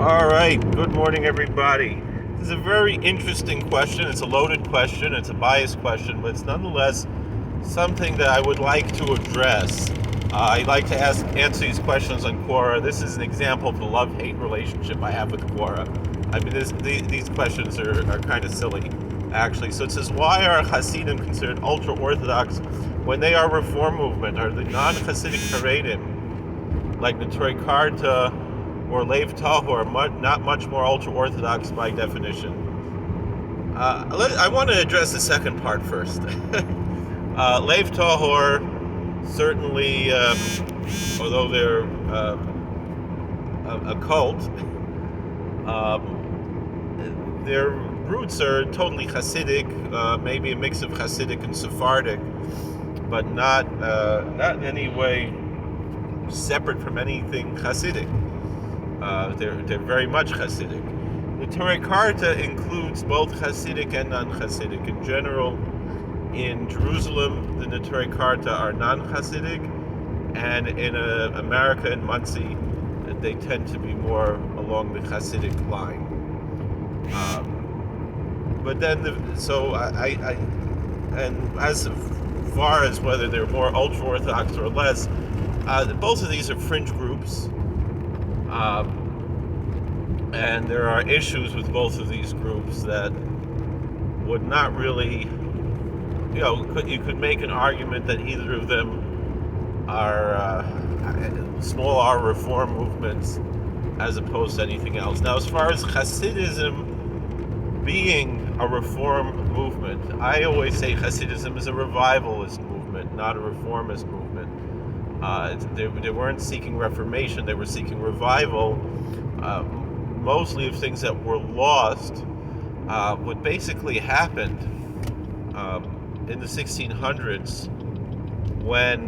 All right, good morning, everybody. This is a very interesting question. It's a loaded question, it's a biased question, but it's nonetheless something that I would like to address. I like to answer these questions on Quora. This is an example of the love-hate relationship I have with Quora. I mean, these questions are kind of silly, actually. So it says, why are Hasidim considered ultra-Orthodox when they are Reform movement? Are the non-Hasidic Haredim, like the Torah Karta or Lev Tahor, not much more ultra-Orthodox by definition? I want to address the second part first. Lev Tahor, certainly, although they're a cult, their roots are totally Hasidic, maybe a mix of Hasidic and Sephardic, but not in any way separate from anything Hasidic. They're very much Hasidic. The Torah Karta includes both Hasidic and non-Hasidic. In general, in Jerusalem, the Torah Karta are non-Hasidic, and in America and Muncie, they tend to be more along the Hasidic line. But then, and as far as whether they're more ultra-Orthodox or less, both of these are fringe groups. And there are issues with both of these groups that would not really, you could make an argument that either of them are small R reform movements as opposed to anything else. Now, as far as Hasidism being a reform movement, I always say Hasidism is a revivalist movement, not a reformist movement. They weren't seeking reformation, they were seeking revival, mostly of things that were lost. What basically happened in the 1600s, when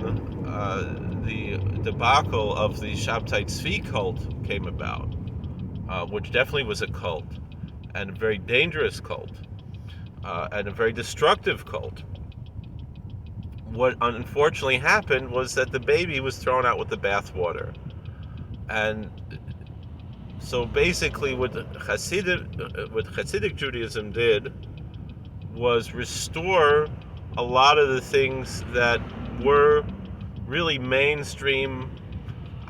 the debacle of the Shabtai Tzvi cult came about, which definitely was a cult, and a very dangerous cult, and a very destructive cult. What unfortunately happened was that the baby was thrown out with the bathwater. And so basically what Hasidic Judaism did was restore a lot of the things that were really mainstream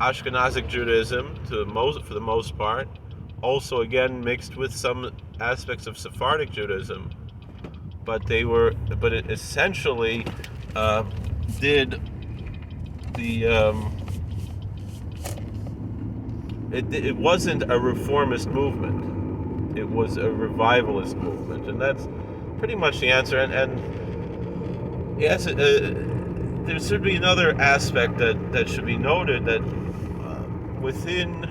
Ashkenazic Judaism for the most part, also again mixed with some aspects of Sephardic Judaism, but it essentially did the it wasn't a reformist movement, it was a revivalist movement, and that's pretty much the answer. And yes, there should be another aspect that should be noted, that within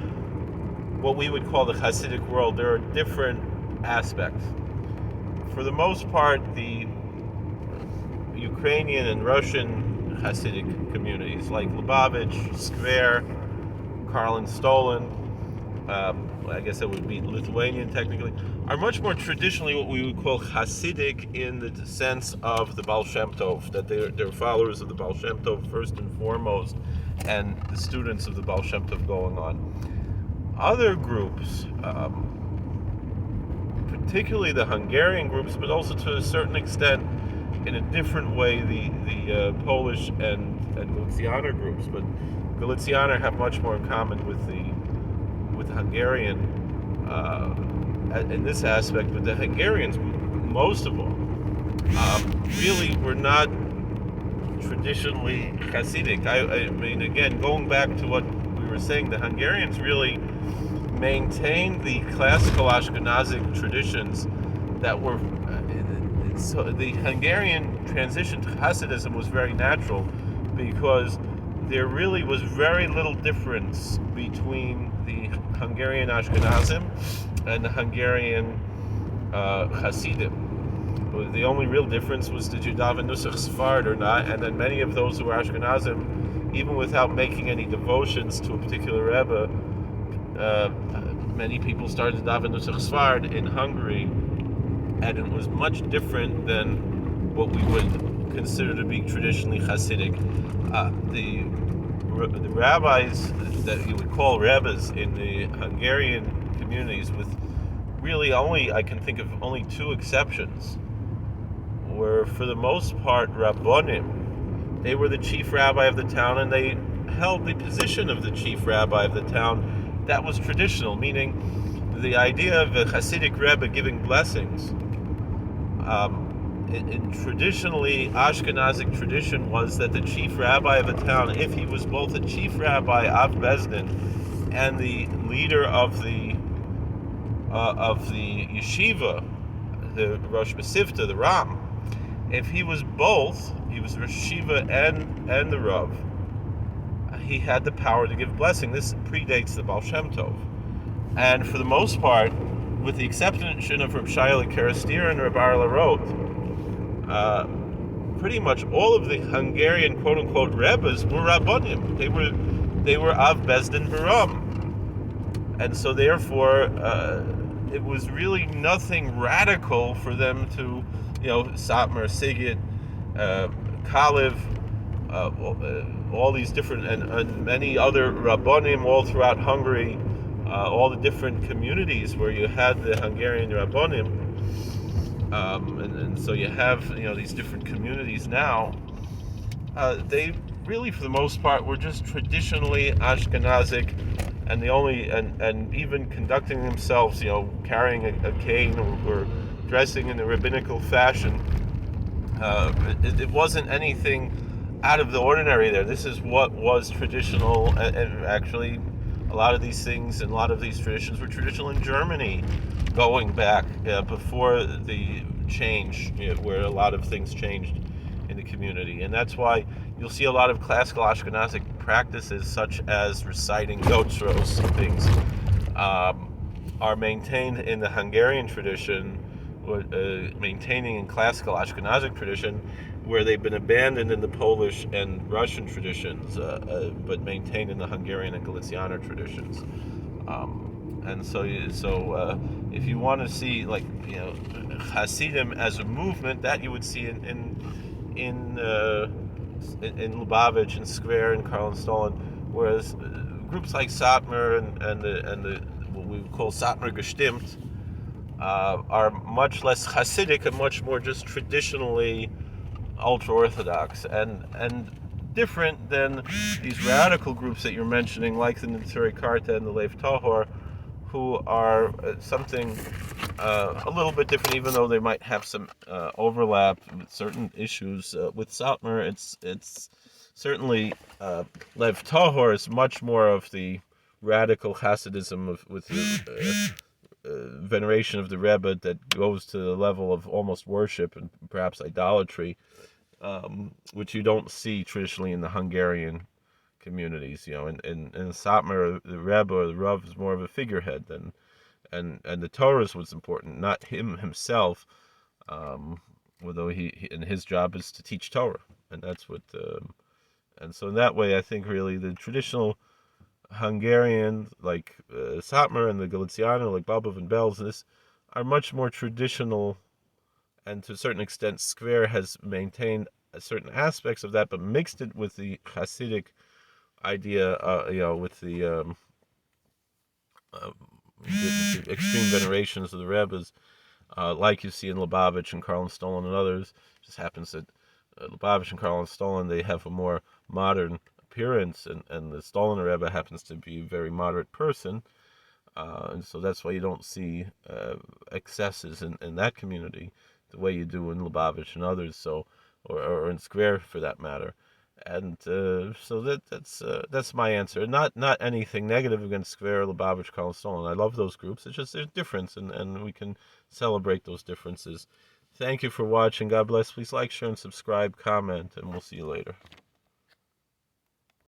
what we would call the Hasidic world, there are different aspects. For the most part, the Ukrainian and Russian Hasidic communities, like Lubavitch, Skver, Karlin Stolin, I guess that would be Lithuanian technically, are much more traditionally what we would call Hasidic in the sense of the Baal Shem Tov, that they're followers of the Baal Shem Tov first and foremost, and the students of the Baal Shem Tov going on. Other groups, particularly the Hungarian groups, but also to a certain extent, in a different way, the Polish and Galicianer groups, but Galicianer have much more in common with the Hungarian in this aspect. But the Hungarians, most of all, really were not traditionally Hasidic. I mean, again, going back to what we were saying, the Hungarians really maintained the classical Ashkenazic traditions that were. So the Hungarian transition to Hasidism was very natural, because there really was very little difference between the Hungarian Ashkenazim and the Hungarian Hasidim. The only real difference was, did you daven Nusach Sfard or not? And then many of those who were Ashkenazim, even without making any devotions to a particular Rebbe, many people started to daven Nusach Sfard in Hungary, and it was much different than what we would consider to be traditionally Hasidic. The the rabbis that you would call rabbis in the Hungarian communities, with really only, I can think of only two exceptions, were for the most part Rabbonim. They were the chief rabbi of the town, and they held the position of the chief rabbi of the town. That was traditional, meaning the idea of a Hasidic Rebbe giving blessings. In traditionally Ashkenazic tradition was that the chief rabbi of the town, if he was both a chief rabbi of Bezdin and the leader of the yeshiva, the Rosh Mesivta, the Ram, if he was both, he was Rosh Yeshiva and the Rav, he had the power to give blessing. This predates the Baal Shem Tov. And for the most part, with the exception of Reb Shaila Karastir and Reb Arla Roth, pretty much all of the Hungarian quote-unquote Rebbes were Rabbonim. They were Av Bezdin Baram. And so therefore, it was really nothing radical for them to, Satmar, Sigit, Kalev, all these different, and many other Rabbonim all throughout Hungary, all the different communities where you had the Hungarian Rabbonim, and so you have these different communities now. They really, for the most part, were just traditionally Ashkenazic, and the only and even conducting themselves, carrying a cane or dressing in a rabbinical fashion. It wasn't anything out of the ordinary there. This is what was traditional, and actually a lot of these things and a lot of these traditions were traditional in Germany going back before the change, where a lot of things changed in the community. And that's why you'll see a lot of classical Ashkenazic practices, such as reciting Yotzros and things, are maintained in the Hungarian tradition, maintaining in classical Ashkenazic tradition, where they've been abandoned in the Polish and Russian traditions, but maintained in the Hungarian and Galicianer traditions. And so if you want to see Hasidim as a movement, that you would see in Lubavitch and Square and Karl and Stalin, whereas groups like Satmar and the what we would call Satmar Gestimmt are much less Hasidic and much more just traditionally ultra-Orthodox and different than these radical groups that you're mentioning, like the Neturei Karta and the Lev Tahor, who are something a little bit different, even though they might have some overlap with certain issues. With Satmar, it's certainly Lev Tahor is much more of the radical Hasidism with the veneration of the Rebbe that goes to the level of almost worship and perhaps idolatry, which you don't see traditionally in the Hungarian communities. In Satmar, the Rebbe or the Rav is more of a figurehead, and the Torah is what's important, not him himself, although he and his job is to teach Torah, and that's what. And so in that way, I think really the traditional Hungarian, like Satmar, and the Galiciano, like Babov and Belz, this are much more traditional, and to a certain extent, Skver has maintained certain aspects of that, but mixed it with the Hasidic idea, with the extreme venerations of the Rebbes, like you see in Lubavitch and Karl and Stalin and others. It just happens that Lubavitch and Karl and Stalin, they have a more modern appearance, and the Stalin Rebbe happens to be a very moderate person, and so that's why you don't see excesses in that community the way you do in Lubavitch and others, so or in Square for that matter. And so that's my answer. Not anything negative against Square, Lubavitch, Karl and Stalin. I love those groups. It's just there's difference, and we can celebrate those differences. Thank you for watching. God bless. Please like, share, and subscribe, comment, and we'll see you later.